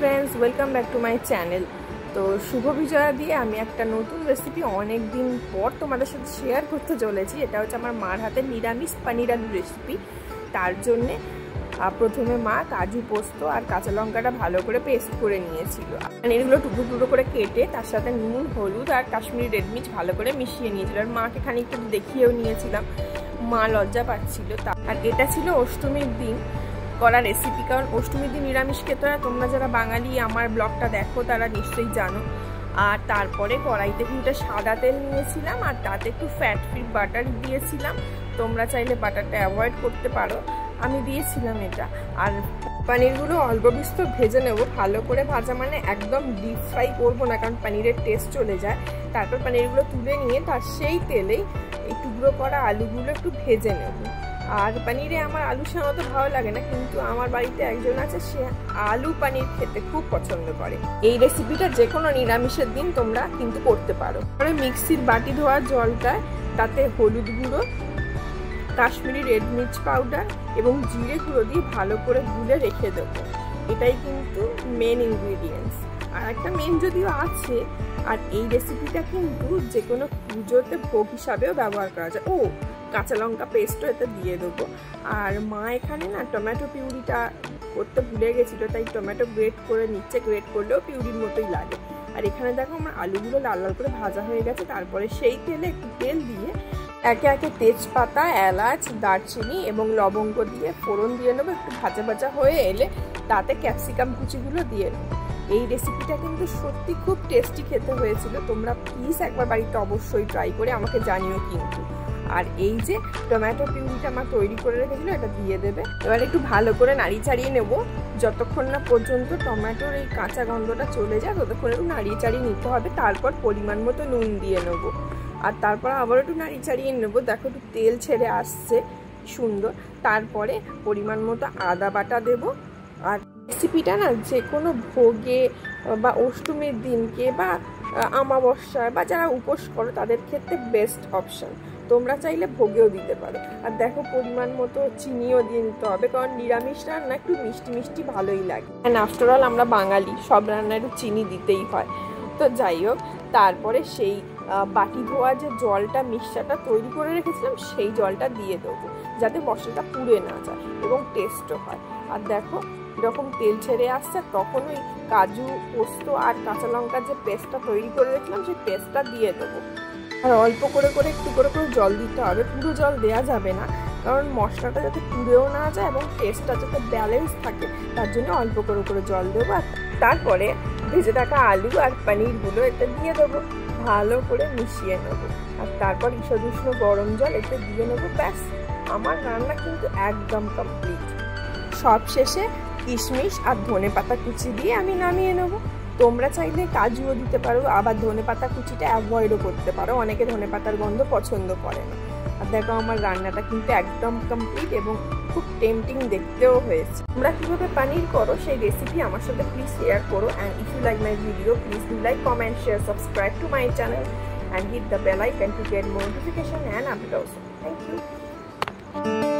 Friends welcome back to my channel. तो शुभ विजया दिए আমি একটা নতুন রেসিপি অনেক দিন পর তোমাদের সাথে শেয়ার করতে চলেছি। এটা হচ্ছে আমার মার হাতের নিরামিষ পনির আলু রেসিপি। তার জন্য প্রথমে মা কাজু পোস্ত আর কাঁচা লঙ্কাটা ভালো করে পেস্ট করে নিয়েছিল। পনিরগুলো টুকরো টুকরো করে কেটে তার সাথে নুন হলুদ আর কাশ্মীরি রেড মির্চ ভালো করে মিশিয়ে নিয়েছিল। আর মাকে খানিকটা দেখিয়েও নিয়েছিলাম, মা লজ্জা পাচ্ছিল। আর এটা ছিল অষ্টমীর দিন করা রেসিপি, কারণ অষ্টমীর দিন নিরামিষ খেতে হয়। তোমরা যারা বাঙালি আমার ব্লগটা দেখো তারা নিশ্চয়ই জানো। আর তারপরে কড়াইতে কিছুটা সাদা তেল নিয়েছিলাম আর তাতে একটু ফ্যাট ফ্রি বাটার দিয়েছিলাম। তোমরা চাইলে বাটারটা অ্যাভয়েড করতে পারো, আমি দিয়েছিলাম এটা। আর পনিরগুলো অল্প বিস্তর ভেজে নেব, ভালো করে ভাজা মানে একদম ডিপ ফ্রাই করবো না, কারণ পনিরের টেস্ট চলে যায়। তারপর পনিরগুলো তুলে নিয়ে তার সেই তেলেই এই টুকরো করা আলুগুলো একটু ভেজে নেব। আর পনিরে আমার আলু সাধারণত ভালো লাগে না, কিন্তু আমার বাড়িতে একজন আছে সে আলু পনির খেতে খুব পছন্দ করে। এই রেসিপিটা যে কোনো নিরামিষের দিন তোমরা কিন্তু করতে পারো। পরে মিক্সির বাটি ধোয়া জলটা তাতে হলুদ গুঁড়ো, কাশ্মীরি রেড মির্চ পাউডার এবং জিরে গুঁড়ো দিয়ে ভালো করে গুলে রেখে দেবো। এটাই কিন্তু মেন ইনগ্রিডিয়েন্টস। আর একটা মেন যদিও আছে, আর এই রেসিপিটা কিন্তু যে কোনো পুজোতে ভোগ হিসাবেও ব্যবহার করা যায়। ও কাঁচা লঙ্কা পেস্টও এতে দিয়ে দেবো। আর মা এখানে না টমেটো পিউরিটা করতে ভুলে গেছিলো, তাই টমেটো গ্রেট করে নিচ্ছে। গ্রেট করলেও পিউরির মতোই লাগে। আর এখানে দেখো আমার আলুগুলো লাল লাল করে ভাজা হয়ে গেছে। তারপরে সেই তেলে একটু তেল দিয়ে একে একে তেজপাতা, এলাচ, দারচিনি এবং লবঙ্গ দিয়ে ফোড়ন দিয়ে নেবো। একটু ভাজা ভাজা হয়ে এলে তাতে ক্যাপসিকাম কুচিগুলো দিয়ে নেবো। এই রেসিপিটা কিন্তু সত্যি খুব টেস্টি খেতে হয়েছিল। তোমরা প্লিজ একবার বাড়িতে অবশ্যই ট্রাই করে আমাকে জানিও কিন্তু। আর এই যে টমেটো পিউরিটা আমার তৈরি করে রেখেছিল এটা দিয়ে দেবে। এবার একটু ভালো করে নাড়িয়ে চাড়িয়ে নেবো, যতক্ষণ না পর্যন্ত টমেটোর এই কাঁচা গন্ধটা চলে যায় ততক্ষণ একটু নাড়িয়ে চাড়িয়ে নিতে হবে। তারপর পরিমাণ মতো নুন দিয়ে নেবো। আর তারপর আবার একটু নাড়িয়ে চাড়িয়ে নেবো। দেখো একটু তেল ছেড়ে আসছে সুন্দর। তারপরে পরিমাণ মতো আদা বাটা দেবো। আর রেসিপিটা না যে কোনো ভোগে বা অষ্টমীর দিনকে বা অমাবস্যায় বা যারা উপোস করো তাদের ক্ষেত্রে বেস্ট অপশান। তোমরা চাইলে ভোগেও দিতে পারো। আর দেখো পরিমাণ মতো চিনিও দিয়ে নিতে হবে, কারণ নিরামিষ রান্না একটু মিষ্টি মিষ্টি ভালোই লাগে। অ্যান্ড আফটার অল আমরা বাঙালি, সব রান্নায় একটু চিনি দিতেই হয়। তো যাই হোক, তারপরে সেই বাটি ধোয়া যে জলটা মিক্সচারটা তৈরি করে রেখেছিলাম সেই জলটা দিয়ে দেবো, যাতে মশলাটা পুড়ে না যায় এবং টেস্টও হয়। আর দেখো এরকম তেল ছেড়ে আসছে, তখন ওই কাজু পোস্ত আর কাঁচা লঙ্কার যে পেস্টটা তৈরি করে রেখেছিলাম সেই পেস্টটা দিয়ে দেবো। আর অল্প করে করে একটু করে করে জল দিতে হবে, পুরো জল দেওয়া যাবে না, কারণ মশলাটা যাতে পুড়েও না যায় এবং টেস্টটা যাতে ব্যালেন্স থাকে তার জন্য অল্প করে করে জল দেবো। আর তারপরে ভেজে থাকা আলু আর পনিরগুলো এতে দিয়ে দেবো, ভালো করে মিশিয়ে নেবো। আর তারপর ঈষদ উষ্ণ গরম জল এতে দিয়ে নেবো। ব্যাস, আমার রান্না কিন্তু একদম কমপ্লিট। সব শেষে কিশমিশ আর ধনেপাতা কুচি দিয়ে আমি নামিয়ে নেবো। তোমরা চাইলে কাজুও দিতে পারো, আবার ধনেপাতা কুচিটা অ্যাভয়েডও করতে পারো, অনেকে ধনেপাতার গন্ধ পছন্দ করে না। আর দেখো আমার রান্নাটা কিন্তু একদম কমপ্লিট এবং খুব টেম্পটিং দেখতেও হয়েছে। তোমরা কীভাবে পনির করো সেই রেসিপি আমার সাথে প্লিজ শেয়ার করো। And if you like my video please do like, comment, share, subscribe to my channel and hit the bell icon to get more notification and uploads. Thank you.